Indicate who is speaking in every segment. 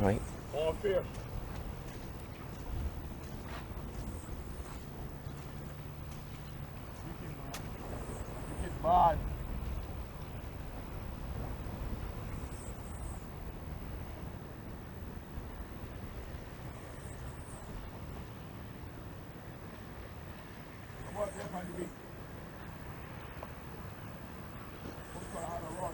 Speaker 1: right?
Speaker 2: All fish. Wicked bad. Come on, get on the beach. What's going on the road?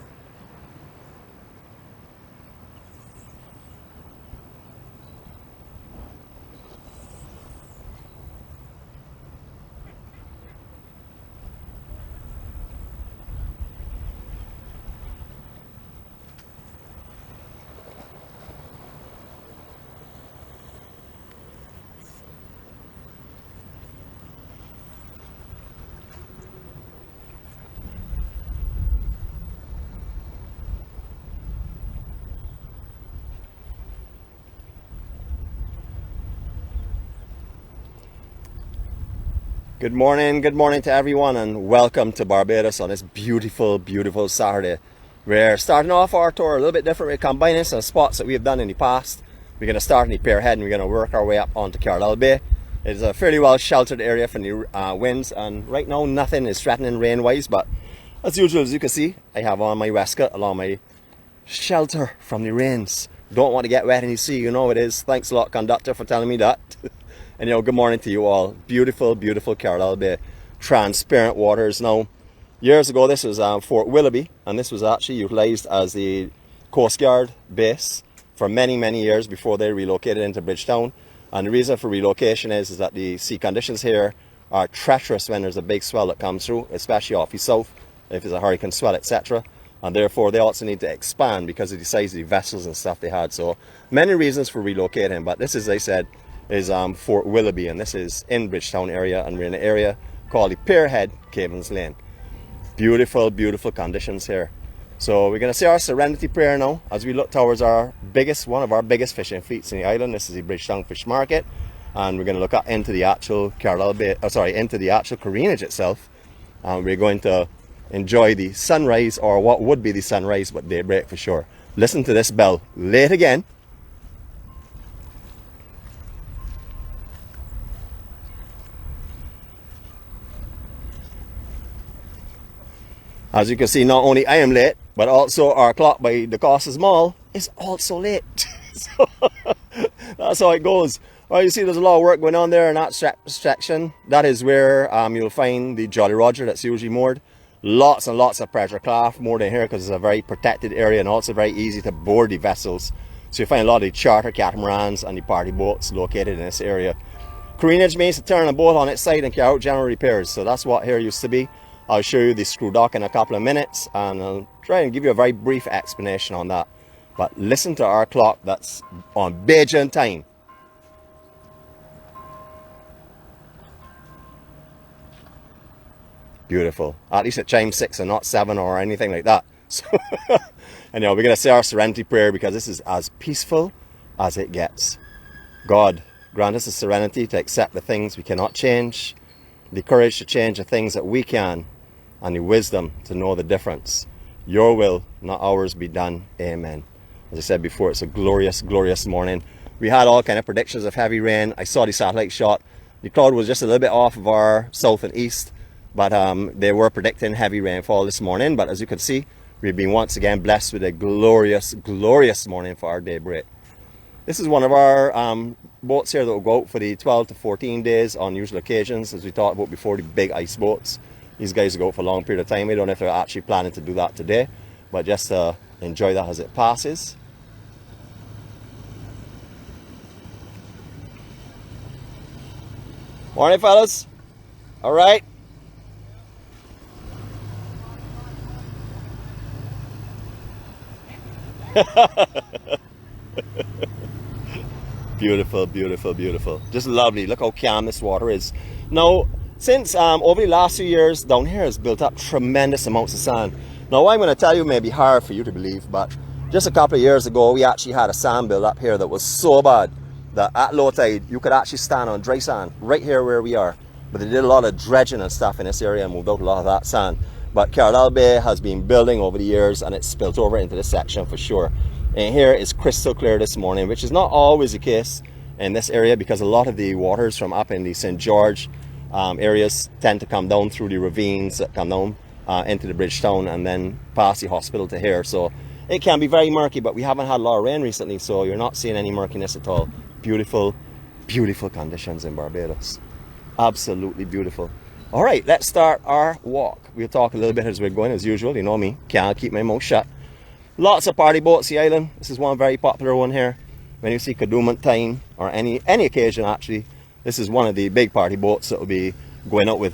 Speaker 1: Good morning to everyone, and welcome to Barbados on this beautiful, beautiful Saturday. We're starting off our tour a little bit different. We're combining some spots that we have done in the past. We're going to start in the Pierhead and we're going to work our way up onto Carlisle Bay. It's a fairly well sheltered area from the winds, and right now nothing is threatening rain-wise, but as usual, as you can see, I have on my waistcoat along my shelter from the rains. Don't want to get wet in the sea, you know it is. Thanks a lot, conductor, for telling me that. And good morning to you all. Beautiful, beautiful Carlisle Bay. Transparent waters. Now, years ago, this was Fort Willoughby, and this was actually utilised as the Coast Guard base for many, many years before they relocated into Bridgetown. And the reason for relocation is that the sea conditions here are treacherous when there's a big swell that comes through, especially off the south, if it's a hurricane swell, etc. And therefore, they also need to expand because of the size of the vessels and stuff they had. So, many reasons for relocating, but this, as I said, is Fort Willoughby, and this is in Bridgetown area, and we're in an area called the Pierhead Caverns Lane. Beautiful, beautiful conditions here. So we're going to say our Serenity prayer now as we look towards one of our biggest fishing fleets in the island. This is the Bridgetown Fish Market, and we're going to look up into the actual Carlisle Bay, into the actual careenage itself, and we're going to enjoy the sunrise, or what would be the sunrise, but daybreak for sure. Listen to this bell. Late again. As you can see, not only I am late, but also our clock by the Costas Mall is also late. So that's how it goes. Well, you see there's a lot of work going on there in that section. That is where you'll find the Jolly Roger that's usually moored. Lots and lots of pressure craft moored in here because it's a very protected area and also very easy to board the vessels. So you find a lot of the charter catamarans and the party boats located in this area. Careenage means to turn a boat on its side and carry out general repairs. So that's what here used to be. I'll show you the screw dock in a couple of minutes, and I'll try and give you a very brief explanation on that. But listen to our clock that's on Bajan time. Beautiful. At least it chimes 6 and not 7 or anything like that. So, and we're going to say our Serenity prayer because this is as peaceful as it gets. God, grant us the serenity to accept the things we cannot change, the courage to change the things that we can, and the wisdom to know the difference. Your will, not ours, be done. Amen. As I said before, it's a glorious, glorious morning. We had all kind of predictions of heavy rain. I saw the satellite shot. The cloud was just a little bit off of our south and east, but they were predicting heavy rainfall this morning. But as you can see, we've been once again blessed with a glorious, glorious morning for our daybreak. This is one of our boats here that will go out for the 12 to 14 days on usual occasions, as we talked about before, the big ice boats. These guys will go out for a long period of time. We don't know if they're actually planning to do that today, but just enjoy that as it passes. Morning, fellas. All right. Beautiful, beautiful, beautiful. Just lovely. Look how calm this water is. Now, since over the last few years, down here has built up tremendous amounts of sand. Now, what I'm going to tell you may be hard for you to believe, but just a couple of years ago, we actually had a sand build up here that was so bad that at low tide, you could actually stand on dry sand right here where we are. But they did a lot of dredging and stuff in this area and moved out a lot of that sand. But Carlisle Bay has been building over the years, and it's spilt over into this section for sure. And here is crystal clear this morning, which is not always the case in this area because a lot of the waters from up in the St. George areas tend to come down through the ravines that come down into the Bridgetown and then past the hospital to here. So it can be very murky, but we haven't had a lot of rain recently, so you're not seeing any murkiness at all. Beautiful, beautiful conditions in Barbados. Absolutely beautiful. All right, let's start our walk. We'll talk a little bit as we're going, as usual. You know me, can't keep my mouth shut. Lots of party boats, the island. This is one very popular one here. When you see Kadooment time, or any occasion actually, this is one of the big party boats that will be going out with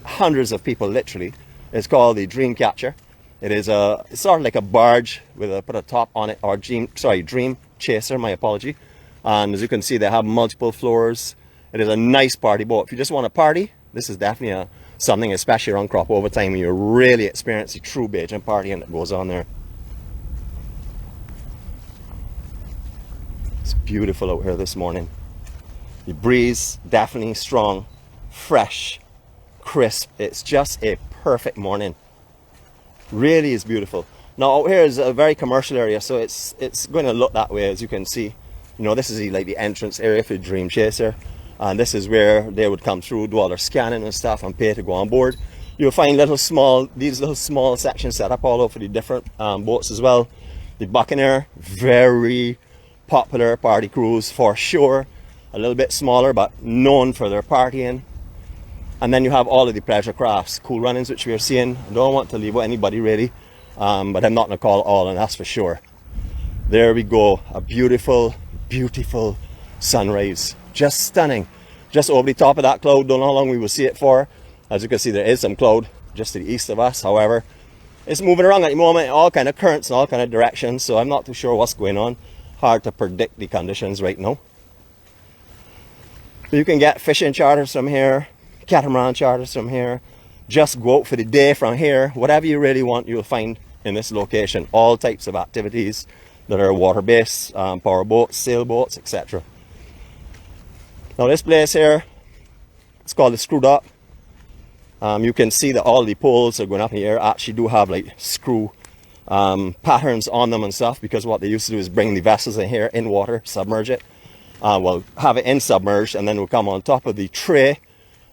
Speaker 1: hundreds of people, literally. It's called the Dream Catcher. It's sort of like a barge with put a top on it, or Dream Chaser, my apology. And as you can see, they have multiple floors. It is a nice party boat. If you just want to party, this is definitely something, especially around crop over time, when you really experience the true Bajan partying that goes on there. It's beautiful out here this morning. The breeze, definitely strong, fresh, crisp. It's just a perfect morning. Really is beautiful. Now out here is a very commercial area, so it's going to look that way, as you can see. You know, this is like the entrance area for the Dream Chaser, and this is where they would come through, do all their scanning and stuff, and pay to go on board. You'll find these little small sections set up all over the different boats as well. The Buccaneer, very popular party cruise for sure. A little bit smaller, but known for their partying. And then you have all of the pleasure crafts, Cool Runnings, which we are seeing. I don't want to leave with anybody really, but I'm not going to call it all, and that's for sure. There we go, a beautiful, beautiful sunrise. Just stunning. Just over the top of that cloud. Don't know how long we will see it for. As you can see, there is some cloud just to the east of us. However, it's moving around at the moment in all kind of currents and all kind of directions, so I'm not too sure what's going on. Hard to predict the conditions right now. You can get fishing charters from here, catamaran charters from here. Just go out for the day from here. Whatever you really want, you'll find in this location. All types of activities that are water-based, power boats, sailboats, etc. Now this place here, it's called the Screw Dock. You can see that all the poles are going up in the air actually do have like screw patterns on them and stuff, because what they used to do is bring the vessels in here in water, submerge it. Well, have it in submerged, and then we'll come on top of the tray,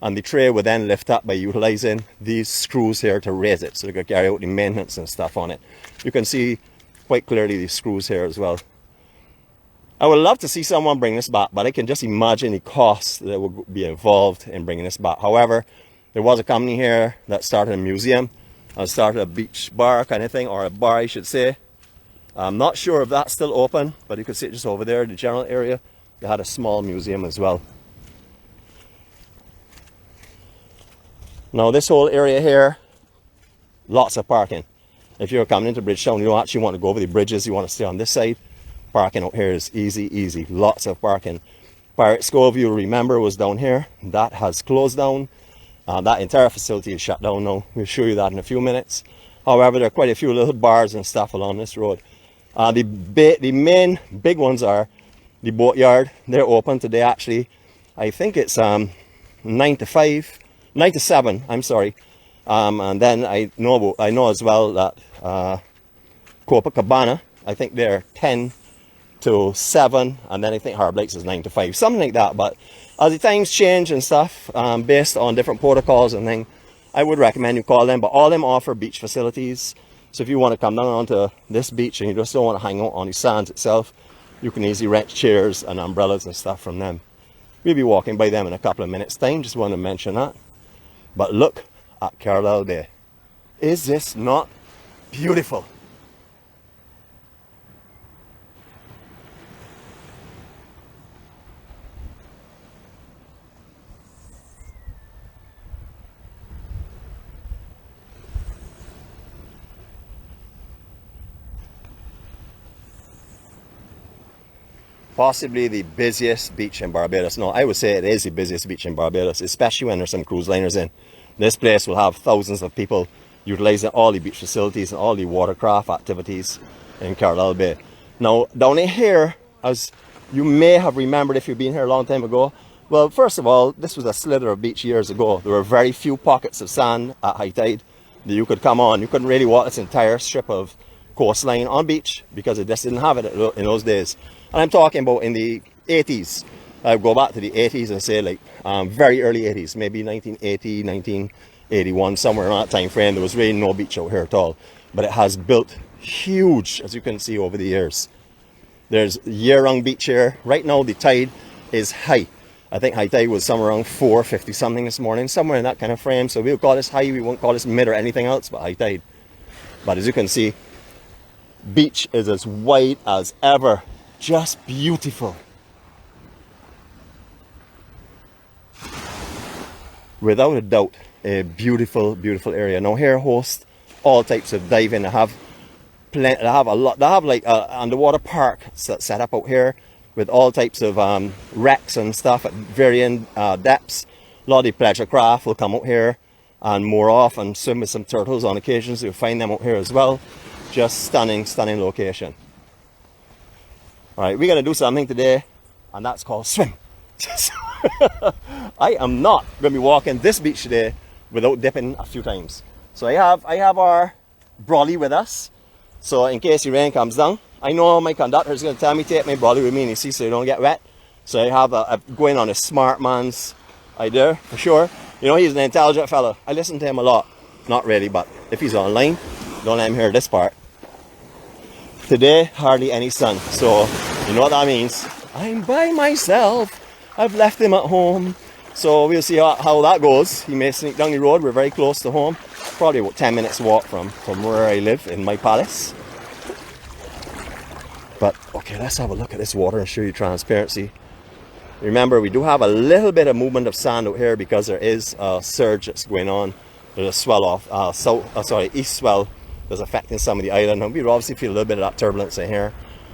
Speaker 1: and the tray would then lift up by utilizing these screws here to raise it, so they could carry out the maintenance and stuff on it. You can see quite clearly these screws here as well. I would love to see someone bring this back, but I can just imagine the costs that would be involved in bringing this back. However, there was a company here that started a museum and started a beach bar kind of thing, or a bar I should say. I'm not sure if that's still open, but you can see it just over there, the general area. They had a small museum as well. Now this whole area here, lots of parking. If you're coming into Bridgetown, you don't actually want to go over the bridges, you want to stay on this side. Parking out here is easy, lots of parking. Pirates Cove, you'll remember, was down here. That has closed down. That entire facility is shut down now. We'll show you that in a few minutes. However, there are quite a few little bars and stuff along this road. The main big ones are the Boatyard. They're open today actually. I think it's 9 to 7, I'm sorry. And then I know as well that Copacabana, I think they're 10 to 7, and then I think Harbour Lights is 9 to 5, something like that. But as the times change and stuff, based on different protocols and things, I would recommend you call them. But all of them offer beach facilities. So if you want to come down onto this beach and you just don't want to hang out on the sands itself, you can easily rent chairs and umbrellas and stuff from them. We'll be walking by them in a couple of minutes time, just want to mention that. But look at Carlisle Bay. Is this not beautiful? Possibly the busiest beach in Barbados. No, I would say it is the busiest beach in Barbados, especially when there's some cruise liners in. This place will have thousands of people utilizing all the beach facilities and all the watercraft activities in Carlisle Bay. Now, down in here, as you may have remembered if you've been here a long time ago, well, first of all, this was a slither of beach years ago. There were very few pockets of sand at high tide that you could come on. You couldn't really walk this entire strip of coastline on beach because it just didn't have it in those days. And I'm talking about in the 80s. I go back to the 80s and say like very early 80s, maybe 1980, 1981, somewhere in that time frame. There was really no beach out here at all. But it has built huge, as you can see, over the years. There's year-round beach here. Right now the tide is high. I think high tide was somewhere around 450 something this morning, somewhere in that kind of frame. So we'll call this high, we won't call this mid or anything else but high tide. But as you can see, beach is as wide as ever. Just beautiful. Without a doubt, a beautiful, beautiful area. Now here hosts all types of diving. They have plenty. They have a lot. They have like an underwater park set up out here with all types of wrecks and stuff at varying depths. A lot of the pleasure craft will come out here and moor off and swim with some turtles on occasions. You'll find them out here as well. Just stunning, stunning location. All right, we're gonna do something today, and that's called swim. I am not going to be walking this beach today without dipping a few times. So I have our brolly with us. So in case the rain comes down, I know my conductor is going to tell me to take my brolly with me, and you see, so you don't get wet. So I have going on a smart man's idea for sure. You know, he's an intelligent fella. I listen to him a lot. Not really, but if he's online, don't let him hear this part. Today, hardly any sun. So you know what that means. I'm by myself. I've left him at home, so we'll see how that goes. He may sneak down the road. We're very close to home, probably about 10 minutes walk from where I live in my palace. But okay, let's have a look at this water and show you transparency. Remember, we do have a little bit of movement of sand out here because there is a surge that's going on. There's a swell off, east swell that's affecting some of the island, and we obviously feel a little bit of that turbulence in here.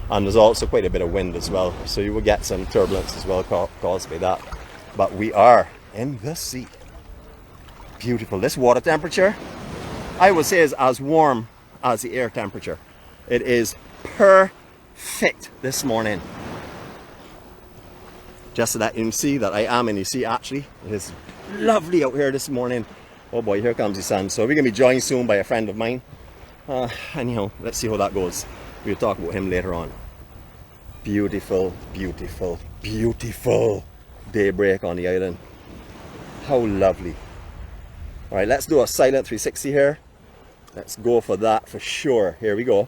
Speaker 1: And there's also quite a bit of wind as well, so you will get some turbulence as well caused by that. But we are in the sea. Beautiful. This water temperature, I would say, is as warm as the air temperature. It is perfect this morning. Just so that you can see that I am in the sea actually. It is lovely out here this morning. Oh boy, here comes the sun. So we're going to be joined soon by a friend of mine. Anyhow, let's see how that goes. We'll talk about him later on. Beautiful, beautiful, beautiful daybreak on the island. How lovely. All right, let's do a silent 360 here. Let's go for that for sure. Here we go.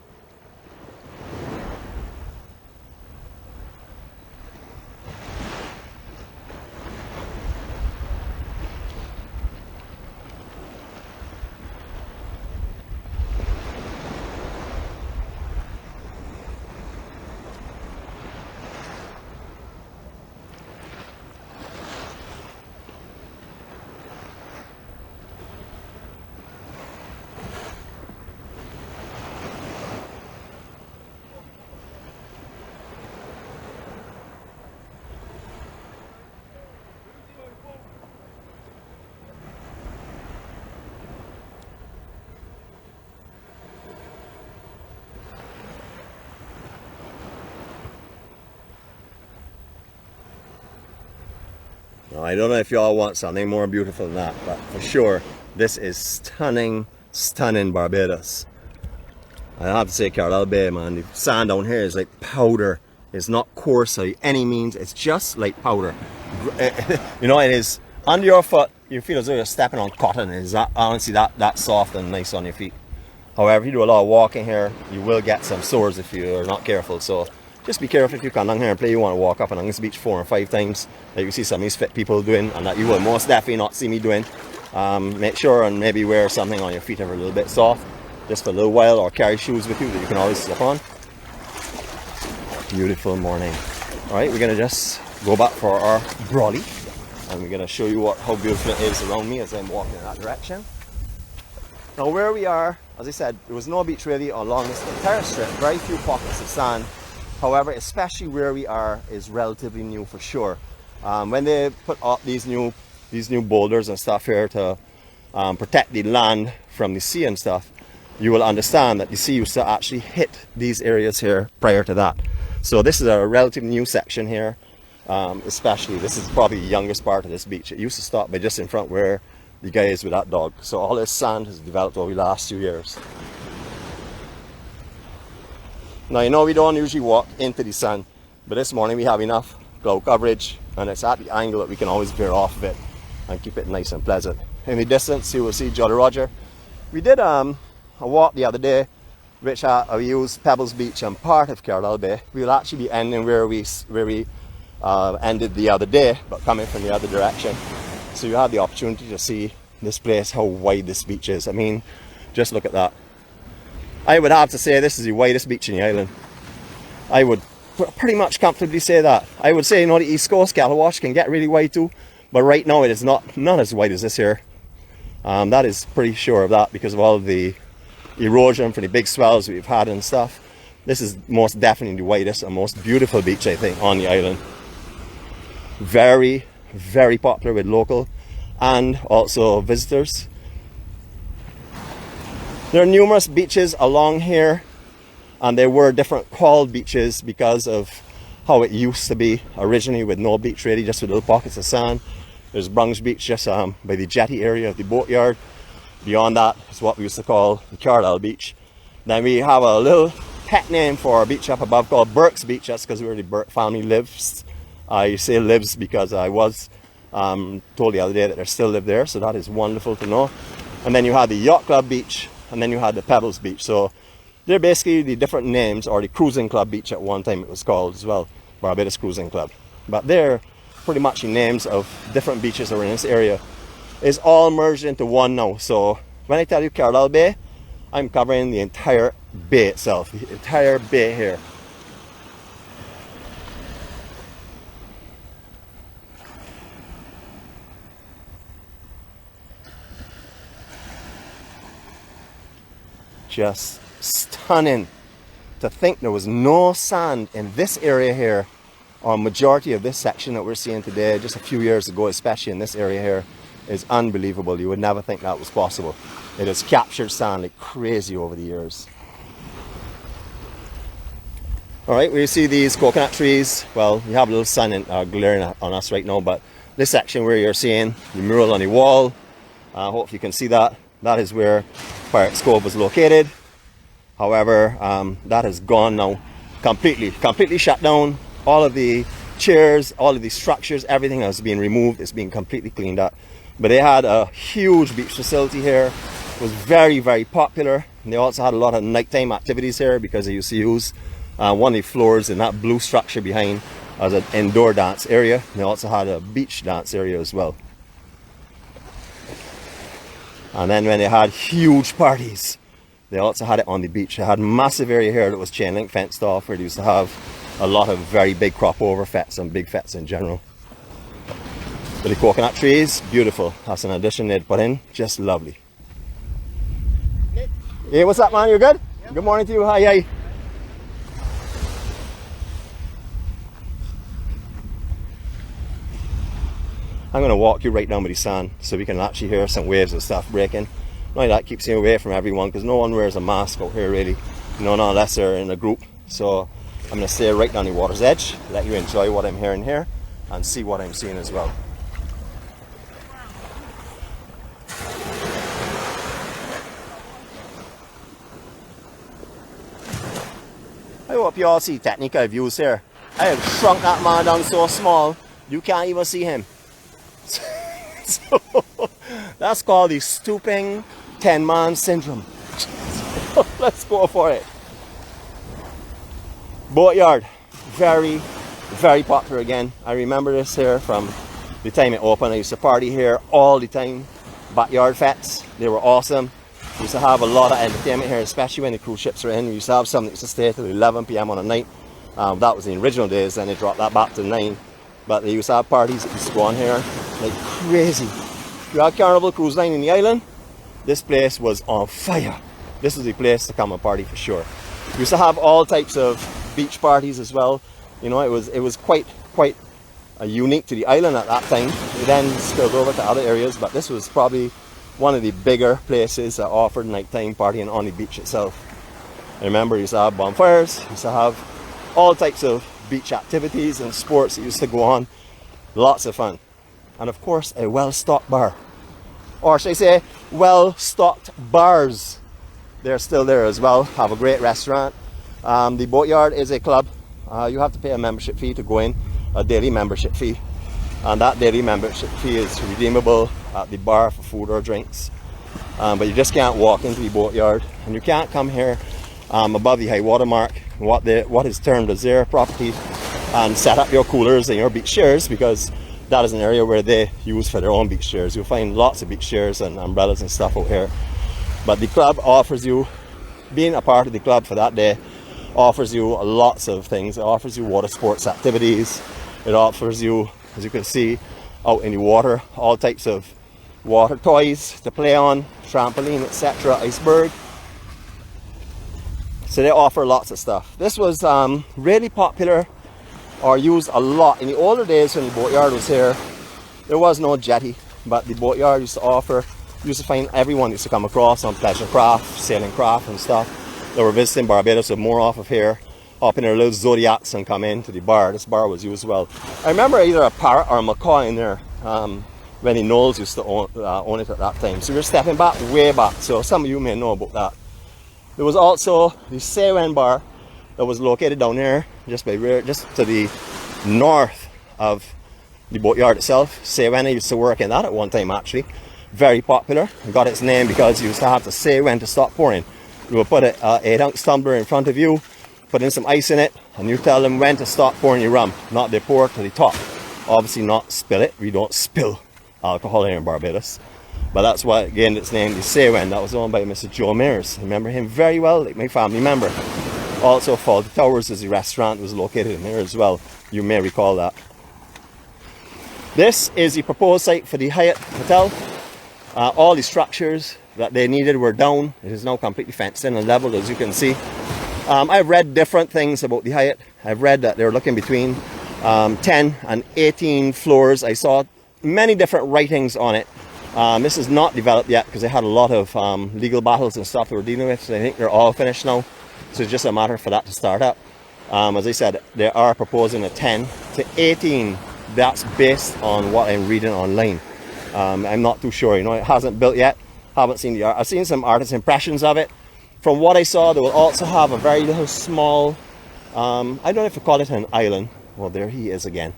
Speaker 1: Now, I don't know if y'all want something more beautiful than that, but for sure, this is stunning, stunning Barbados. I have to say, Carlisle Bay, man, the sand down here is like powder. It's not coarse by any means, it's just like powder. You know, it is under your foot, you feel as though you're stepping on cotton. It's honestly that soft and nice on your feet. However, if you do a lot of walking here, you will get some sores if you're not careful. So just be careful if you come down here and play. You want to walk up and down this beach 4 or 5 times, that you see some of these fit people doing, and that you will most definitely not see me doing. Make sure and maybe wear something on your feet that are a little bit soft, just for a little while, or carry shoes with you that you can always slip on. Beautiful morning. All right, we're gonna just go back for our brolly, and we're gonna show you how beautiful it is around me as I'm walking in that direction. Now, where we are, as I said, there was no beach really along this entire strip. Very few pockets of sand. However, especially where we are is relatively new for sure. When they put up these new boulders and stuff here to protect the land from the sea and stuff, you will understand that the sea used to actually hit these areas here prior to that. So this is a relatively new section here. Especially, this is probably the youngest part of this beach. It used to stop by just in front where the guy is with that dog. So all this sand has developed over the last few years. Now, you know we don't usually walk into the sun, but this morning we have enough cloud coverage, and it's at the angle that we can always veer off of it and keep it nice and pleasant. In the distance, you will see Jolly Roger. We did a walk the other day, which we used Pebbles Beach and part of Carlisle Bay. We will actually be ending where we ended the other day, but coming from the other direction. So you have the opportunity to see this place, how wide this beach is. I mean, just look at that. I would have to say this is the widest beach in the island. I would pretty much comfortably say that. I would say, you know, the East Coast, Galawash can get really wide too, but right now it is not as wide as this here. That is pretty sure of that because of all the erosion from the big swells we've had and stuff. This is most definitely the widest and most beautiful beach, I think, on the island. Very, very popular with local and also visitors. There are numerous beaches along here, and there were different called beaches because of how it used to be originally, with no beach really, just with little pockets of sand. There's Brungs Beach just by the jetty area of the Boatyard. Beyond that is what we used to call the Carlisle Beach. Then we have a little pet name for our beach up above called Burke's Beach. That's because where the Burke family lives. I say lives because I was told the other day that they still live there, so that is wonderful to know. And then you had the Yacht Club Beach, and then you had the Pebbles Beach. So they're basically the different names, or the Cruising Club Beach at one time it was called as well, Barbados Cruising Club. But they're pretty much the names of different beaches that are in this area. It's all merged into one now. So when I tell you Carlisle Bay, I'm covering the entire bay itself, the entire bay here. Just stunning to think there was no sand in this area here, or majority of this section that we're seeing today. Just a few years ago, especially in this area here, is unbelievable. You would never think that was possible. It has captured sand like crazy over the years. Alright, we see these coconut trees. Well, you have a little sun glaring on us right now, but this section where you're seeing the mural on the wall, I hope you can see that. That is where Pirates Cove was located. However, that has gone now, completely shut down. All of the chairs, all of the structures, everything has been removed. It's been completely cleaned up. But they had a huge beach facility here. It was very, very popular. And they also had a lot of nighttime activities here because they used to use one of the floors in that blue structure behind as an indoor dance area. They also had a beach dance area as well. And then when they had huge parties, they also had it on the beach. They had a massive area here that was chain link fenced off, where they used to have a lot of very big crop over fets and big fets in general. But the coconut trees, beautiful. That's an addition they'd put in, just lovely. Hey, what's up, man? You good? Yep. Good morning to you. Hi, hi. I'm going to walk you right down by the sand so we can actually hear some waves and stuff breaking. Now that keeps you away from everyone because no one wears a mask out here really, not unless they're in a group. So I'm going to stay right down the water's edge, let you enjoy what I'm hearing here and see what I'm seeing as well. I hope you all see technical views here. I have shrunk that man down so small you can't even see him. So that's called the stooping 10-man syndrome. Let's go for it. Boatyard, very, very popular again. I remember this here from the time it opened. I used to party here all the time. Backyard fetes, they were awesome. We used to have a lot of entertainment here, especially when the cruise ships were in. We used to have some that used to stay till 11 p.m. on a night. That was the original days, then they dropped that back to 9. But they used to have parties that used to go on here like crazy. If you had Carnival Cruise Line in the island, this place was on fire. This was the place to come and party for sure. We used to have all types of beach parties as well. You know, it was quite unique to the island at that time. It then spilled over to other areas, but this was probably one of the bigger places that offered nighttime partying on the beach itself. I remember you used to have bonfires, you used to have all types of beach activities and sports that used to go on. Lots of fun. And of course, a well-stocked bar. Or should I say, well-stocked bars. They're still there as well. Have a great restaurant. The Boatyard is a club. You have to pay a membership fee to go in, a daily membership fee. And that daily membership fee is redeemable at the bar for food or drinks. But you just can't walk into the Boatyard, and you can't come here above the high water mark, what is termed as their property, and set up your coolers and your beach chairs, because that is an area where they use for their own beach chairs. You'll find lots of beach chairs and umbrellas and stuff out here. But the club offers you, being a part of the club for that day, offers you lots of things. It offers you water sports activities. It offers you, as you can see, out in the water, all types of water toys to play on, trampoline, etc., iceberg. So they offer lots of stuff. This was really popular or used a lot in the older days when the Boatyard was here. There was no jetty, but the Boatyard used to find everyone used to come across on pleasure craft, sailing craft and stuff. They were visiting Barbados, or more off of here, hop in their little Zodiacs and come into the bar. This bar was used well. I remember either a parrot or a macaw in there when the Knowles used to own it at that time. So we're stepping back, way back, so some of you may know about that. There was also the Seawen bar that was located down here, just to the north of the Boatyard itself. Seawen used to work in that at one time, actually. Very popular. It got its name because you used to have to say when to stop pouring. You would put an 8-ounce tumbler in front of you, put in some ice in it, and you tell them when to stop pouring your rum, not they pour to the top. Obviously not spill it. We don't spill alcohol here in Barbados. But that's why, again, it's named the Seawen. That was owned by Mr. Joe Mears. I remember him very well, like my family member. Also, Fawlty Towers is the restaurant that was located in here as well. You may recall that. This is the proposed site for the Hyatt Hotel. All the structures that they needed were down. It is now completely fenced in and leveled, as you can see. I've read different things about the Hyatt. I've read that they're looking between 10 and 18 floors. I saw many different writings on it. This is not developed yet because they had a lot of legal battles and stuff they were dealing with. So I think they're all finished now. So it's just a matter for that to start up. As I said, they are proposing a 10 to 18. That's based on what I'm reading online. I'm not too sure. You know, it hasn't built yet. Haven't seen the art. I've seen some artist impressions of it. From what I saw, they will also have a very little small, I don't know if you call it an island. Well, there he is again.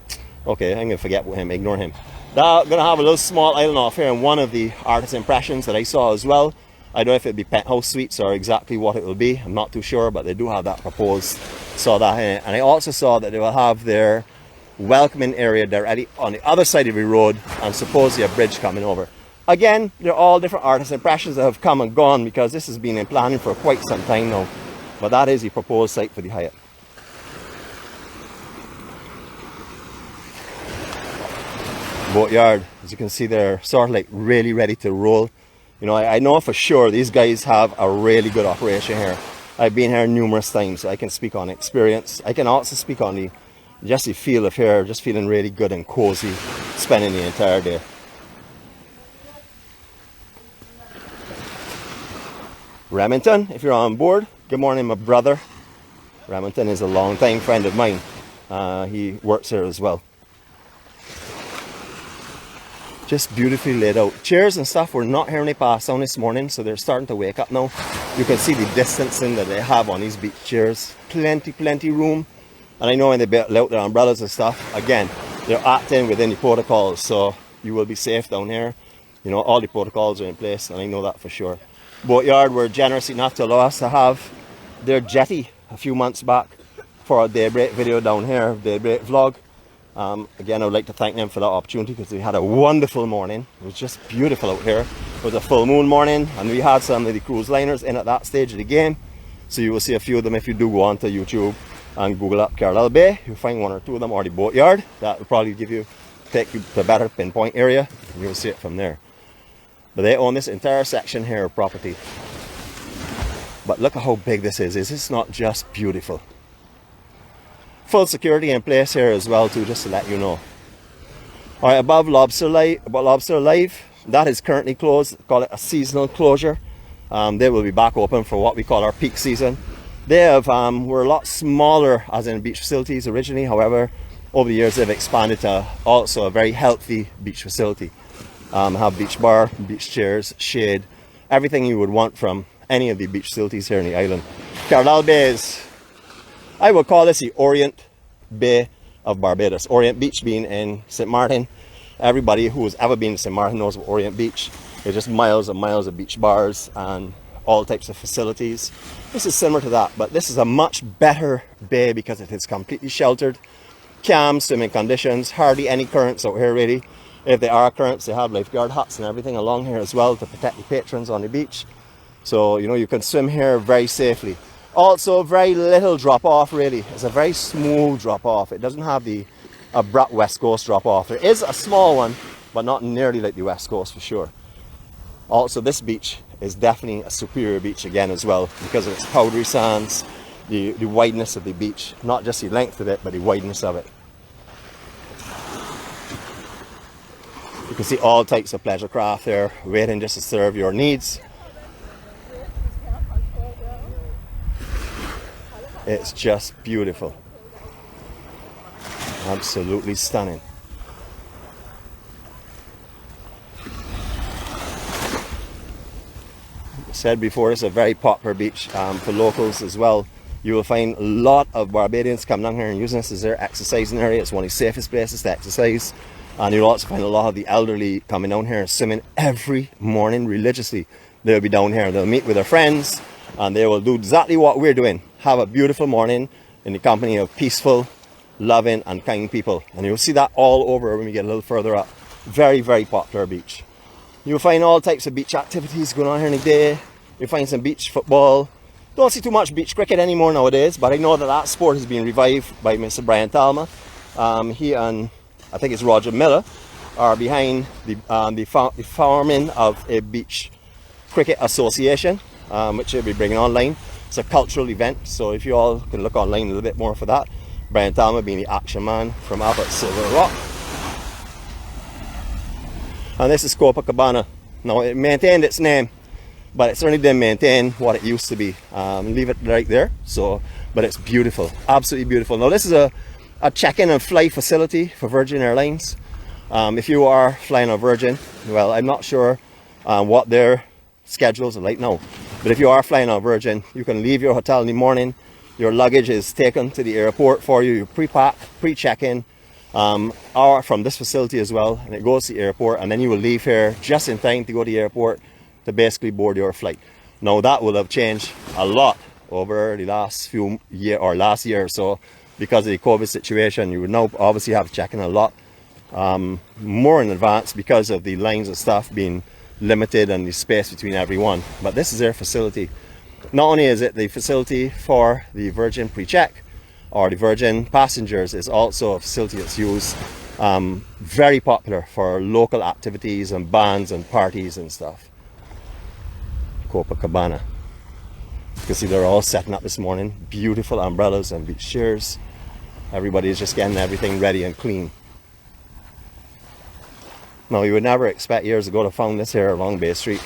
Speaker 1: Okay, I'm going to forget him, ignore him. They're going to have a little small island off here in one of the artist impressions that I saw as well. I don't know if it'll be penthouse suites or exactly what it will be. I'm not too sure, but they do have that proposed. Saw that in it. And I also saw that they will have their welcoming area directly on the other side of the road and supposedly a bridge coming over. Again, they're all different artist impressions that have come and gone because this has been in planning for quite some time now. But that is the proposed site for the Hyatt. Boatyard, as you can see, they're sort of like really ready to roll. You know, I know for sure these guys have a really good operation here. I've been here numerous times, so I can speak on experience. I can also speak on the feel of here, just feeling really good and cozy, spending the entire day. Remington, if you're on board, good morning, my brother. Remington is a long-time friend of mine. He works here as well. Just beautifully laid out. Chairs and stuff were not here when they passed on this morning, so they're starting to wake up now. You can see the distancing that they have on these beach chairs. Plenty room. And I know when they built out their umbrellas and stuff, again, they're acting within the protocols, so you will be safe down here. You know, all the protocols are in place, and I know that for sure. Boatyard were generous enough to allow us to have their jetty a few months back for a daybreak video down here, daybreak vlog. Again, I would like to thank them for that opportunity because we had a wonderful morning. It was just beautiful out here. It was a full moon morning, and we had some of the cruise liners in at that stage of the game. So you will see a few of them if you do go onto YouTube and Google up Carlisle Bay. You'll find one or two of them, or the Boatyard. That will probably take you to a better pinpoint area, and you'll see it from there. But they own this entire section here of property. But look at how big this is. This is not just beautiful. Full security in place here as well too, just to let you know. Alright, above Lobster Live, that is currently closed. Call it a seasonal closure. They will be back open for what we call our peak season. They have were a lot smaller as in beach facilities originally. However, over the years they've expanded to also a very healthy beach facility. Have beach bar, beach chairs, shade, everything you would want from any of the beach facilities here in the island. Carlisle Bay is I would call this the Orient Bay of Barbados. Orient Beach being in St. Martin. Everybody who has ever been to St. Martin knows what Orient Beach. There's just miles and miles of beach bars and all types of facilities. This is similar to that, but this is a much better bay because it is completely sheltered. Calm swimming conditions, hardly any currents out here really. If there are currents, they have lifeguard huts and everything along here as well to protect the patrons on the beach. So, you know, you can swim here very safely. Also, very little drop off really. It's a very smooth drop off. It doesn't have the abrupt West Coast drop off. There is a small one, but not nearly like the West Coast for sure. Also, this beach is definitely a superior beach again as well because of its powdery sands, the wideness of the beach, not just the length of it, but the wideness of it. You can see all types of pleasure craft there waiting just to serve your needs. It's just beautiful. Absolutely stunning. I said before, it's a very popular beach for locals as well. You will find a lot of Barbadians come down here and using this as their exercising area. It's one of the safest places to exercise. And you'll also find a lot of the elderly coming down here and swimming every morning religiously. They'll be down here, they'll meet with their friends, and they will do exactly what we're doing. Have a beautiful morning in the company of peaceful, loving and kind people. And you'll see that all over when we get a little further up. Very, very popular beach. You'll find all types of beach activities going on here in the day. You'll find some beach football. Don't see too much beach cricket anymore nowadays, but I know that that sport has been revived by Mr. Brian Talma. He and I think it's Roger Miller are behind the forming of a beach cricket association, which they'll be bringing online. It's a cultural event, so if you all can look online a little bit more for that. Brian Talma being the action man from up at Silver Rock. And this is Copacabana. Now it maintained its name, but it certainly didn't maintain what it used to be. Leave it right there. So, but it's beautiful, absolutely beautiful. Now this is a check-in and fly facility for Virgin Airlines. If you are flying on Virgin, well, I'm not sure what their schedules are like now. But if you are flying on Virgin, you can leave your hotel in the morning. Your luggage is taken to the airport for you. You pre-pack, pre-check-in, or from this facility as well, and it goes to the airport, and then you will leave here just in time to go to the airport to basically board your flight. Now that will have changed a lot over the last year or so because of the COVID situation. You would now obviously have to check in a lot more in advance because of the lines of stuff being limited and the space between everyone. But this is their facility. Not only is it the facility for the Virgin pre-check or the Virgin passengers, it's also a facility that's used very popular for local activities and bands and parties and stuff. Copacabana. You can see they're all setting up this morning. Beautiful umbrellas and beach chairs. Everybody's just getting everything ready and clean. Now, you would never expect years ago to found this here along Bay Street.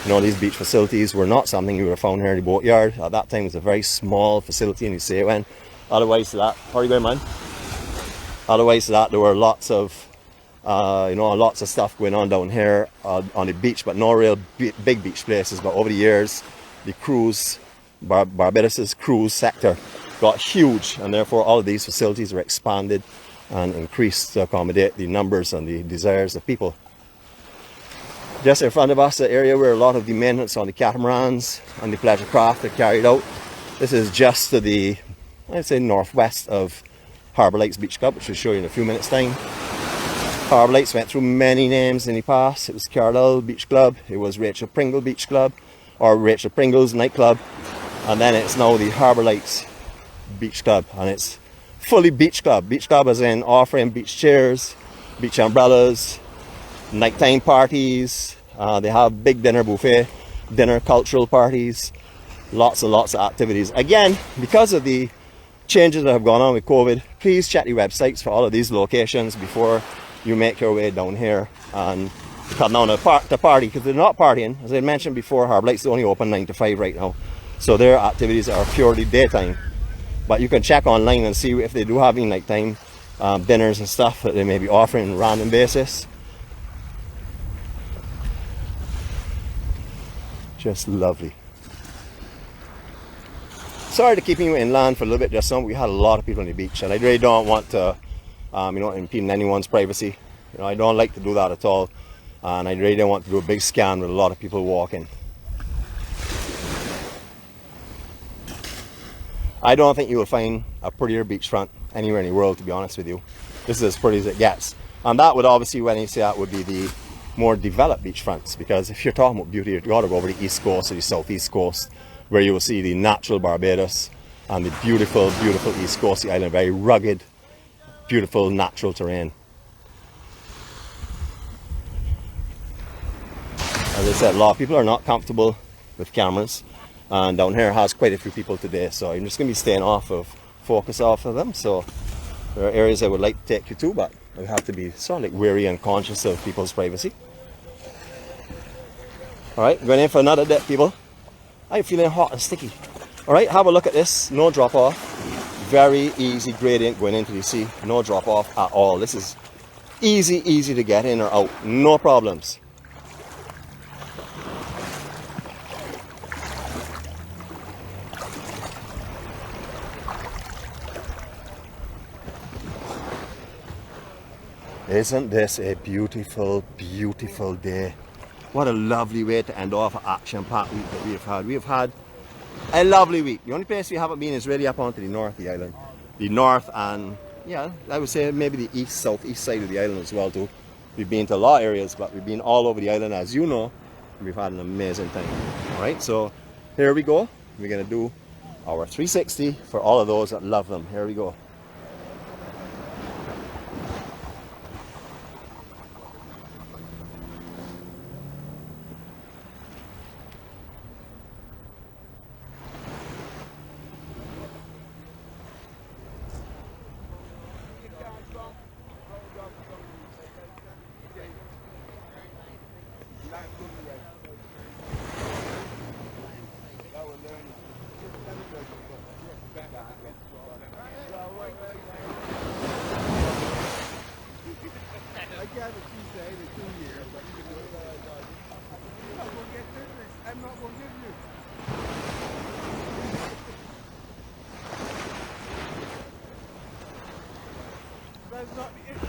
Speaker 1: You know, these beach facilities were not something you would have found here in the Boatyard. At that time, it was a very small facility, and you see it when. Otherwise to that, how are you going, man? Otherwise to that, there were lots of, lots of stuff going on down here on the beach, but no real big beach places. But over the years, the cruise, Barbados's cruise sector got huge, and therefore all of these facilities were expanded and increased to accommodate the numbers and the desires of people. Just in front of us, the area where a lot of the maintenance on the catamarans and the pleasure craft are carried out. This is just to the, I'd say, northwest of Harbour Lights Beach Club, which we'll show you in a few minutes' time. Harbour Lights went through many names in the past. It was Carlisle Beach Club, it was Rachel Pringle Beach Club, or Rachel Pringle's nightclub, and then it's now the Harbour Lights Beach Club, and it's fully beach club. Beach club as in offering beach chairs, beach umbrellas, nighttime parties. They have big dinner buffet, dinner cultural parties, lots and lots of activities. Again, because of the changes that have gone on with COVID, please check the websites for all of these locations before you make your way down here and come down to party, because they're not partying. As I mentioned before, Harbour Lights is only open 9 to 5 right now, so their activities are purely daytime. But you can check online and see if they do have any nighttime dinners and stuff that they may be offering on a random basis. Just lovely. sorry to keep you inland for a little bit just now. We had a lot of people on the beach, and I really don't want to, impede anyone's privacy. I don't like to do that at all, and I really don't want to do a big scan with a lot of people walking. I don't think you will find a prettier beachfront anywhere in the world, to be honest with you. This is as pretty as it gets. And that would obviously, when you say that, would be the more developed beachfronts, because if you're talking about beauty, you've got to go over the east coast or the southeast coast, where you will see the natural Barbados and the beautiful, beautiful east coast of the island, very rugged, beautiful natural terrain. As I said, a lot of people are not comfortable with cameras, and down here has quite a few people today, so I'm just going to be staying focus off of them. So there are areas I would like to take you to, but I have to be sort of like wary and conscious of people's privacy. Alright, going in for another dip, people. I'm feeling hot and sticky. Alright, have a look at this. No drop off. Very easy gradient going into the sea. No drop off at all. This is easy to get in or out. No problems. Isn't this a beautiful, beautiful day? What a lovely way to end off an action-packed week that we have had. We have had a lovely week. The only place we haven't been is really up onto the north of the island. The north and, yeah, I would say maybe the southeast side of the island as well too. We've been to a lot of areas, but we've been all over the island, as you know. And we've had an amazing time. Alright, so here we go. We're going to do our 360 for all of those that love them. Here we go.
Speaker 2: That's not the issue.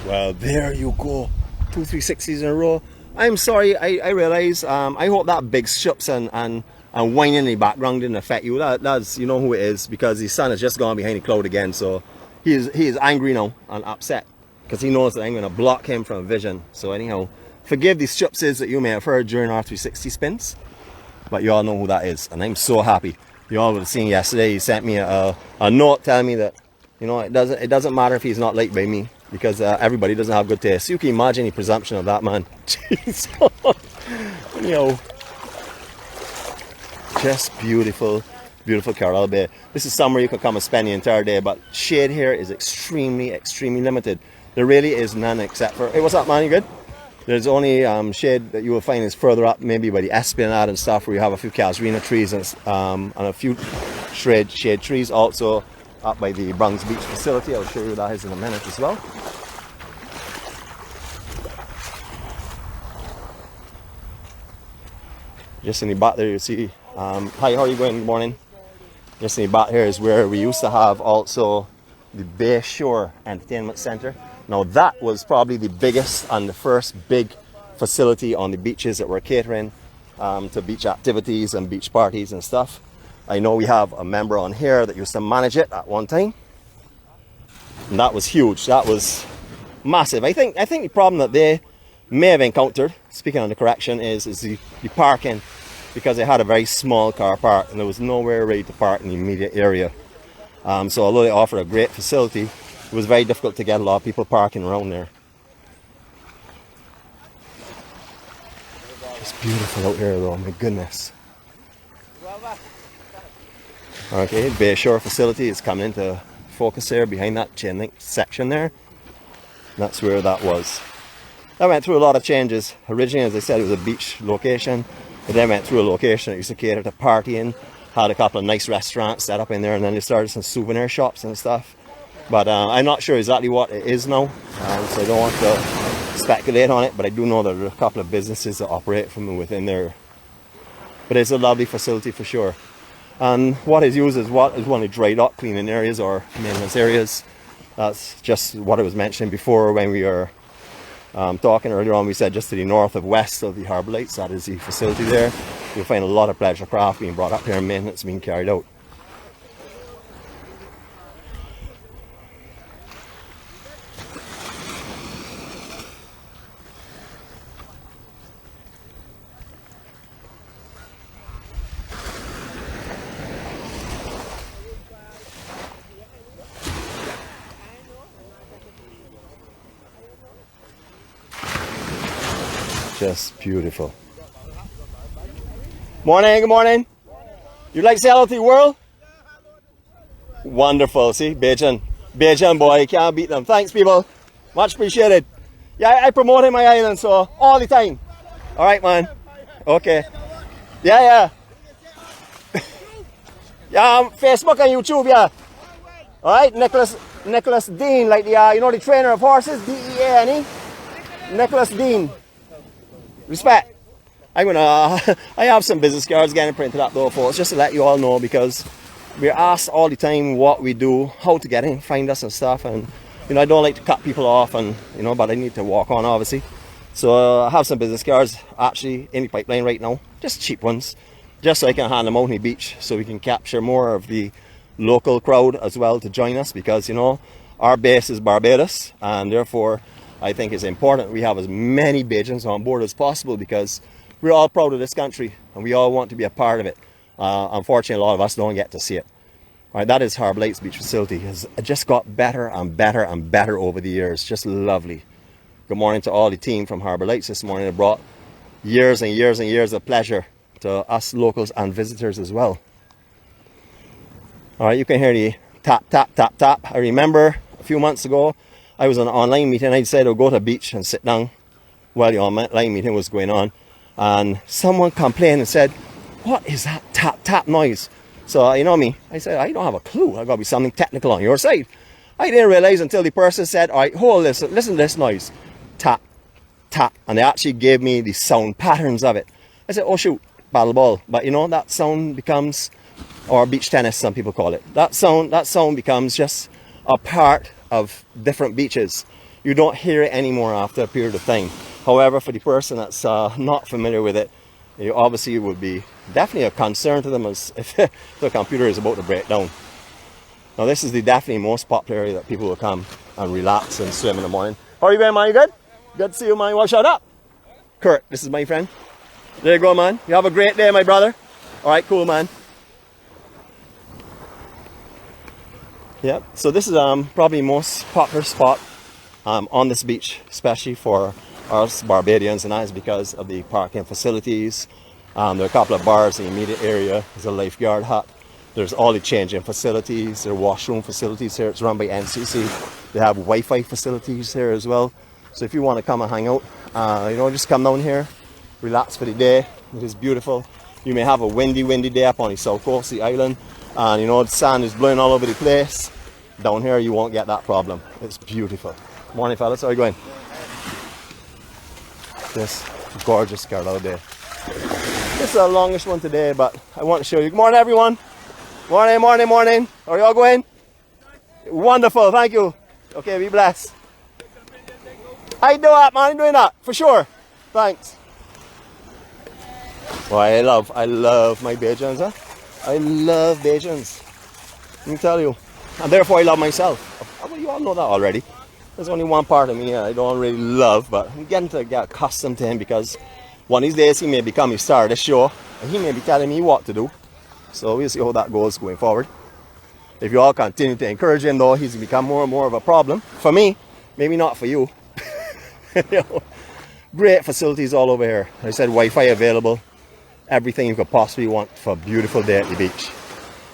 Speaker 1: Well, there you go. 2 360s in a row. I'm sorry, I realize, I hope that big ships and whining in the background didn't affect you. That's, you know who it is, because the sun has just gone behind the cloud again, so he is angry now and upset, because he knows that I'm going to block him from vision. So anyhow, forgive these chipses that you may have heard during our 360 spins, but you all know who that is, and I'm so happy. You all would have seen yesterday, he sent me a note telling me that, you know, it doesn't matter if he's not liked by me, because everybody doesn't have good taste. You can imagine the presumption of that man. Jeez. You know, just beautiful, beautiful Carlisle Bay. This is somewhere you could come and spend the entire day, but shade here is extremely, extremely limited. There really is none except for, hey, what's up, man? You good? There's only shade that you will find is further up, maybe by the Esplanade and stuff, where you have a few casuarina trees and a few shade trees. Also up by the Browns Beach facility. I'll show you that is in a minute as well. Just in the back there you see, hi, how are you going? Good morning. Just in the back here is where we used to have also the Bay Shore Entertainment Centre. Now that was probably the biggest and the first big facility on the beaches that were catering to beach activities and beach parties and stuff. I know we have a member on here that used to manage it at one time, and that was huge. That was massive. I think the problem that they may have encountered, speaking on the correction, is the parking. because they had a very small car park and there was nowhere really to park in the immediate area. So although they offered a great facility, it was very difficult to get a lot of people parking around there. It's beautiful out here though, my goodness. Okay, Bayshore facility is coming into focus there behind that chain link section there. That's where that was. I went through a lot of changes. Originally, as I said, it was a beach location. But then went through a location that used to cater to partying. Had a couple of nice restaurants set up in there, and then they started some souvenir shops and stuff. But I'm not sure exactly what it is now, so I don't want to speculate on it. But I do know there are a couple of businesses that operate from within there. But it's a lovely facility for sure. And what is used is one of the dry dock cleaning areas or maintenance areas. That's just what I was mentioning before when we were talking earlier on. We said just to the north of west of the Harbour Lights, that is the facility there. You'll find a lot of pleasure craft being brought up here and maintenance being carried out. Just beautiful. Morning, good morning. You'd like to say hello to the world? Wonderful, see, Bajan. Bajan boy, can't beat them. Thanks people, much appreciated. Yeah, I promote in my island, so all the time. Alright man, okay. Yeah. Yeah, Facebook and YouTube, yeah. Alright, Nicholas Dean, like the, you know the trainer of horses, D-E-A-N-E? Nicholas Dean. Respect. I have some business cards getting printed up though, folks, just to let you all know, because we're asked all the time what we do, how to get in, find us and stuff, and you know I don't like to cut people off, and you know, but I need to walk on obviously. So I have some business cards actually in the pipeline right now, just cheap ones, just so I can hand them out on the beach, so we can capture more of the local crowd as well to join us, because you know our base is Barbados, and therefore I think it's important we have as many Bajans on board as possible, because we're all proud of this country and we all want to be a part of it. Unfortunately, a lot of us don't get to see it. All right, that is Harbour Lights Beach Facility. It has just got better and better and better over the years. Just lovely. Good morning to all the team from Harbour Lights this morning. It brought years and years and years of pleasure to us locals and visitors as well. All right, you can hear the tap, tap, tap, tap. I remember a few months ago, I was on an online meeting. I decided to go to the beach and sit down while the online meeting was going on. And someone complained and said, "What is that tap, tap noise?" So, you know me, I said, I don't have a clue. I've got to be something technical on your side. I didn't realize until the person said, "All right, hold this, listen to this noise. Tap, tap." And they actually gave me the sound patterns of it. I said, "Oh shoot, paddle ball." But you know, that sound becomes, or beach tennis, some people call it. That sound becomes just a part of different beaches. You don't hear it anymore after a period of time. However, for the person that's not familiar with it, it obviously would be definitely a concern to them as if the computer is about to break down. Now this is the definitely most popular area that people will come and relax and swim in the morning. How are you going, man? You good? Good to see you, man. Well, shut up. Kurt, this is my friend. There you go, man. You have a great day, my brother. All right, cool, man. Yep, so this is probably the most popular spot on this beach, especially for us Barbadians, and that is because of the parking facilities. There are a couple of bars in the immediate area. There's a lifeguard hut. There's all the changing facilities. There are washroom facilities here. It's run by NCC. They have Wi-Fi facilities here as well. So if you want to come and hang out, you know, just come down here, relax for the day. It is beautiful. You may have a windy day up on the south coast of the island, and you know the sand is blowing all over the place. Down here you won't get that problem. It's beautiful. Morning fellas, how are you going? This gorgeous Carlisle Bay. This is the longest one today, but I want to show you. Good morning everyone. Morning. How are you all going? Wonderful, thank you. Okay, be blessed. I do that, man. I'm doing that for sure. Thanks. Well, I love my Bajans, huh? I love Bajans. Let me tell you. And therefore I love myself. Well, you all know that already. There's only one part of me I don't really love, but I'm getting to get accustomed to him, because One of these days he may become the star of this show, and he may be telling me what to do. So we'll see how that goes going forward. If you all continue to encourage him, though, he's become more and more of a problem. For me, maybe not for you. You know, great facilities all over here. Like I said, Wi-Fi available. Everything you could possibly want for a beautiful day at the beach.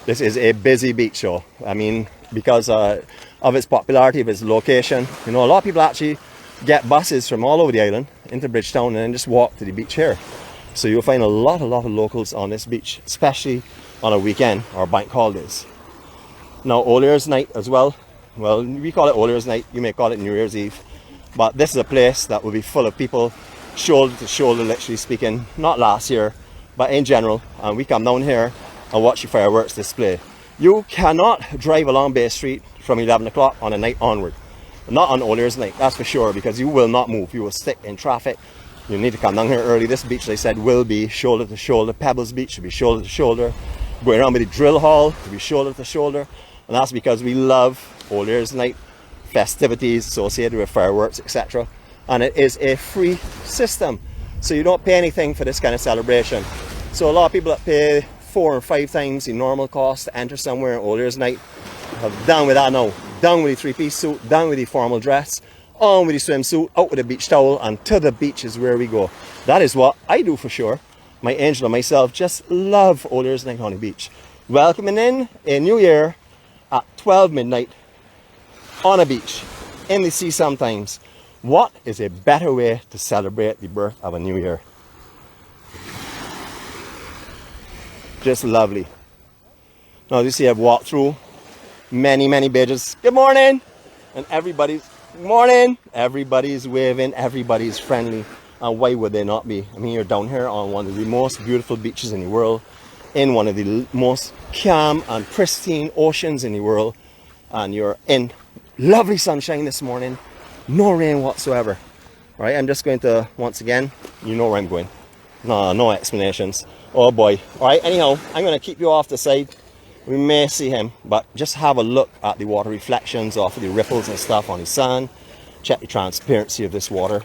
Speaker 1: This is a busy beach show. I mean, because of its popularity, of its location. You know, a lot of people actually get buses from all over the island into Bridgetown and then just walk to the beach here. So you'll find a lot of locals on this beach, especially on a weekend or bank holidays. Now, Old Year's night as well. Well, we call it Old Year's night. You may call it New Year's Eve. But this is a place that will be full of people, shoulder to shoulder, literally speaking. Not last year, but in general. And we come down here and watch the fireworks display. You cannot drive along Bay Street from 11 o'clock on a night onward. Not on Old Year's night, that's for sure, because you will not move. You will stick in traffic. You need to come down here early. This beach, they said, will be shoulder to shoulder. Pebbles Beach will be shoulder to shoulder. Going around with the drill hall will be shoulder to shoulder. And that's because we love Old Year's night festivities associated with fireworks, etc. And it is a free system. So you don't pay anything for this kind of celebration. So a lot of people that pay 4 or 5 times the normal cost to enter somewhere on Old Year's night are down with that now. Down with the 3-piece suit, down with the formal dress, on with the swimsuit, out with the beach towel, and to the beach is where we go. That is what I do for sure. My angel and myself just love Old Year's night on the beach. Welcoming in a new year at 12 midnight on a beach, in the sea sometimes. What is a better way to celebrate the birth of a new year? Just lovely. Now you see I've walked through many Bajans. Good morning! And everybody's waving, everybody's friendly. And why would they not be? I mean, you're down here on one of the most beautiful beaches in the world, in one of the most calm and pristine oceans in the world, and you're in lovely sunshine this morning, no rain whatsoever. All right, I'm just going to, once again, you know where I'm going. No explanations. Oh boy. All right, anyhow, I'm going to keep you off the side. We may see him, but just have a look at the water reflections off of the ripples and stuff on the sand. Check the transparency of this water.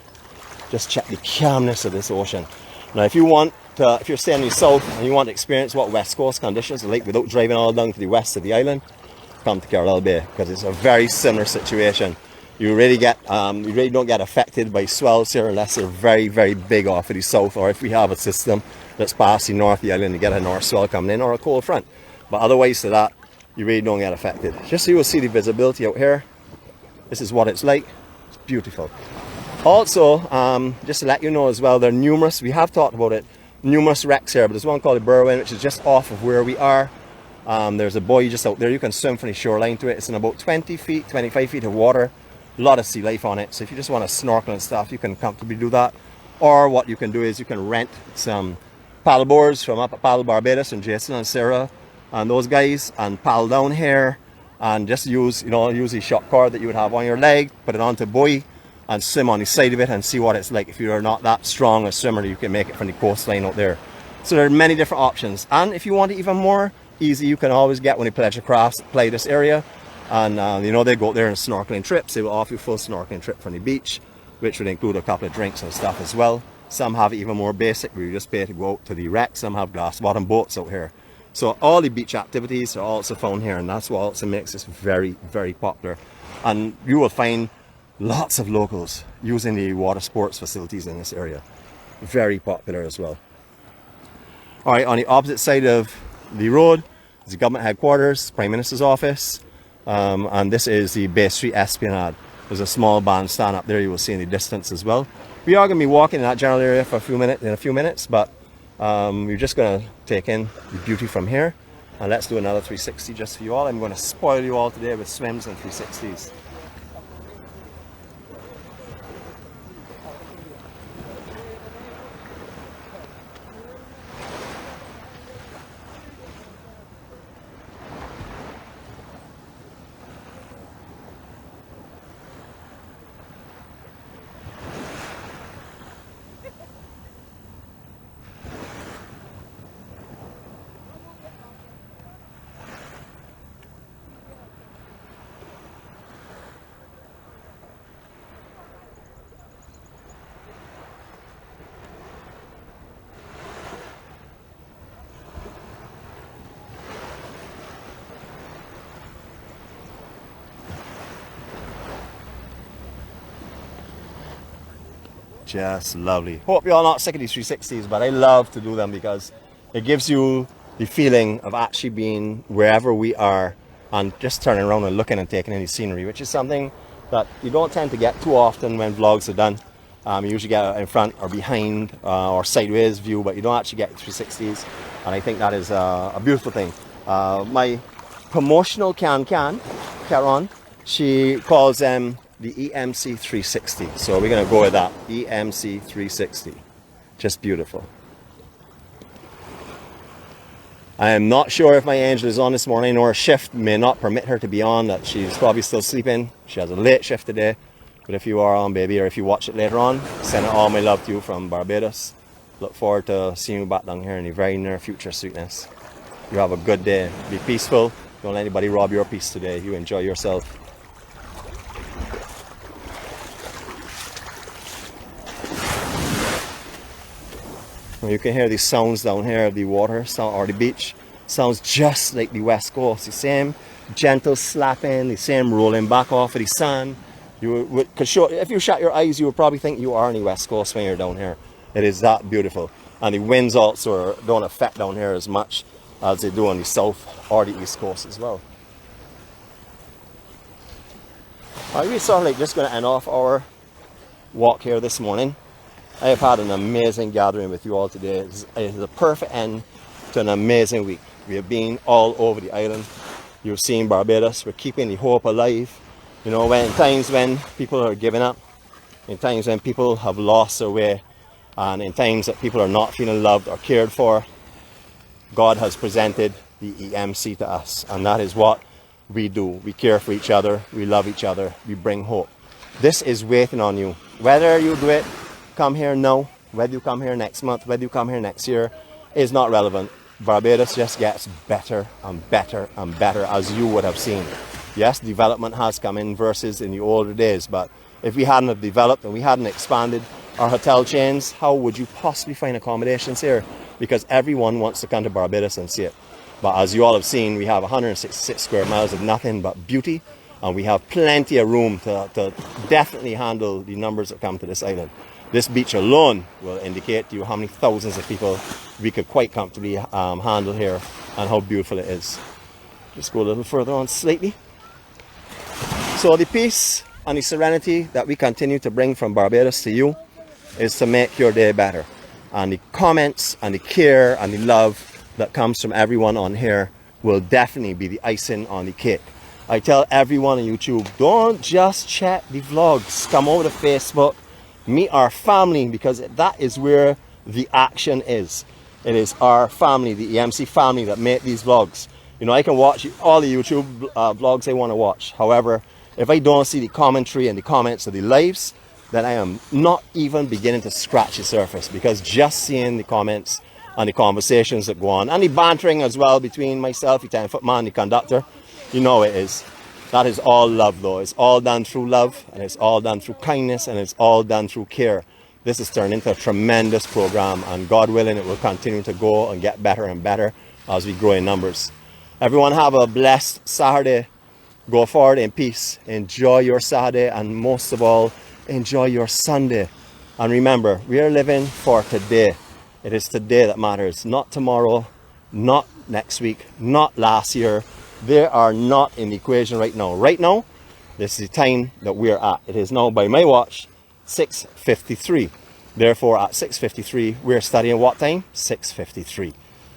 Speaker 1: Just check the calmness of this ocean. Now, if you're staying in the south and you want to experience what West Coast conditions are like without driving all down to the west of the island, come to Carlisle Bay, because it's a very similar situation. You really don't get affected by swells here unless they're very big off of the south, or if we have a system that's past the north of the island to get a north swell coming in or a cold front. But otherwise to that, you really don't get affected. Just so you will see the visibility out here. This is what it's like. It's beautiful. Also, just to let you know as well, there are numerous, we have talked about it, numerous wrecks here, but there's one called the Berwyn, which is just off of where we are. There's a buoy just out there. You can swim from the shoreline to it. It's in about 20 feet, 25 feet of water. A lot of sea life on it. So if you just want to snorkel and stuff, you can comfortably do that. Or what you can do is you can rent some paddle boards from up at Paddle Barbados and Jason and Sarah and those guys, and paddle down here and just use the shock cord that you would have on your leg, put it onto a buoy and swim on the side of it and see what it's like. If you're not that strong a swimmer, you can make it from the coastline out there. So there are many different options. And if you want it even more easy, you can always get one of the pleasure crafts that play this area. And they go out there on snorkeling trips. They will offer you a full snorkeling trip from the beach, which would include a couple of drinks and stuff as well. Some have even more basic, where you just pay to go out to the wreck. Some have glass bottom boats out here. So all the beach activities are also found here, and that's what also makes this very popular. And you will find lots of locals using the water sports facilities in this area. Very popular as well. All right, on the opposite side of the road is the government headquarters, Prime Minister's office, and this is the Bay Street Esplanade. There's a small bandstand up there you will see in the distance as well. We are going to be walking in that general area for a few minutes, but we're just going to take in the beauty from here, and let's do another 360 just for you all. I'm going to spoil you all today with swims and 360s. Just lovely. Hope you're all not sick of these 360s, but I love to do them because it gives you the feeling of actually being wherever we are and just turning around and looking and taking any scenery, which is something that you don't tend to get too often when vlogs are done. You usually get in front or behind or sideways view, but you don't actually get 360s, and I think that is a beautiful thing. My promotional Karen, she calls them the EMC 360, so we're going to go with that. EMC 360, just beautiful. I am not sure if my angel is on this morning, or a shift may not permit her to be on, that she's probably still sleeping. She has a late shift today. But if you are on, baby, or if you watch it later on, send all my love to you from Barbados. Look forward to seeing you back down here in the very near future, sweetness. You have a good day. Be peaceful. Don't let anybody rob your peace today. You enjoy yourself. You can hear these sounds down here of the water or the beach. Sounds just like the West Coast. The same gentle slapping, the same rolling back off of the sand. If you shut your eyes, you would probably think you are on the West Coast when you're down here. It is that beautiful. And the winds also don't affect down here as much as they do on the south or the east coast as well. We're sort of like just going to end off our walk here this morning. I have had an amazing gathering with you all today. It is a perfect end to an amazing week. We have been all over the island. You've seen Barbados. We're keeping the hope alive. You know, in times when people are giving up, in times when people have lost their way, and in times that people are not feeling loved or cared for, God has presented the EMC to us, and that is what we do. We care for each other, we love each other, we bring hope. This is waiting on you. Whether you do it, come here now, whether you come here next month, whether you come here next year, is not relevant. Barbados just gets better and better and better, as you would have seen. Yes, development has come in versus in the older days, but if we hadn't have developed and we hadn't expanded our hotel chains, how would you possibly find accommodations here? Because everyone wants to come to Barbados and see it. But as you all have seen, we have 166 square miles of nothing but beauty, and we have plenty of room to definitely handle the numbers that come to this island. This beach alone will indicate to you how many thousands of people we could quite comfortably handle here, and how beautiful it is. Just go a little further on slightly. So the peace and the serenity that we continue to bring from Barbados to you is to make your day better. And the comments and the care and the love that comes from everyone on here will definitely be the icing on the cake. I tell everyone on YouTube, don't just check the vlogs. Come over to Facebook, meet our family, because that is where the action is. It is our family, the EMC family, that make these vlogs. You know, I can watch all the YouTube vlogs I want to watch. However, if I don't see the commentary and the comments of the lives, then I am not even beginning to scratch the surface, because just seeing the comments and the conversations that go on, and the bantering as well between myself, the 10-foot man, the conductor, you know it is. That is all love though. It's all done through love, and it's all done through kindness, and it's all done through care. This has turned into a tremendous program, and God willing, it will continue to go and get better and better as we grow in numbers. Everyone have a blessed Saturday. Go forward in peace. Enjoy your Saturday, and most of all, enjoy your Sunday. And remember, we are living for today. It is today that matters, not tomorrow, not next week, not last year. They are not in the equation right now. Right now, this is the time that we are at. It is now, by my watch, 6:53. Therefore, at 6:53, we're studying what time? 6:53.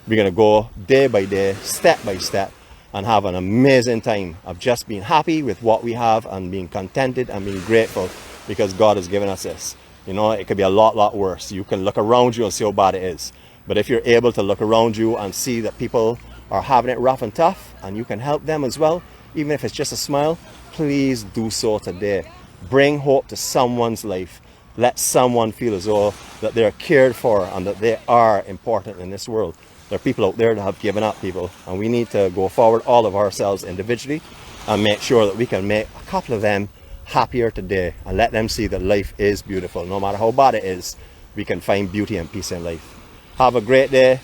Speaker 1: We're going to go day by day, step by step, and have an amazing time of just being happy with what we have and being contented and being grateful because God has given us this. You know, it could be a lot worse. You can look around you and see how bad it is. But if you're able to look around you and see that people are having it rough and tough, and you can help them as well, even if it's just a smile, please do so today. Bring hope to someone's life. Let someone feel as though that they're cared for and that they are important in this world. There are people out there that have given up, people, and we need to go forward, all of ourselves individually, and make sure that we can make a couple of them happier today and let them see that life is beautiful. No matter how bad it is, we can find beauty and peace in life. Have a great day.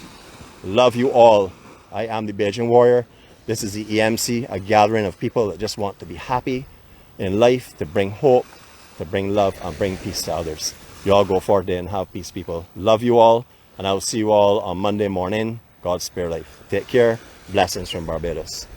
Speaker 1: Love you all. I am the Bajan Warrior. This is the EMC, a gathering of people that just want to be happy in life, to bring hope, to bring love, and bring peace to others. You all go forth there and have peace, people. Love you all, and I will see you all on Monday morning. God's spare life. Take care. Blessings from Barbados.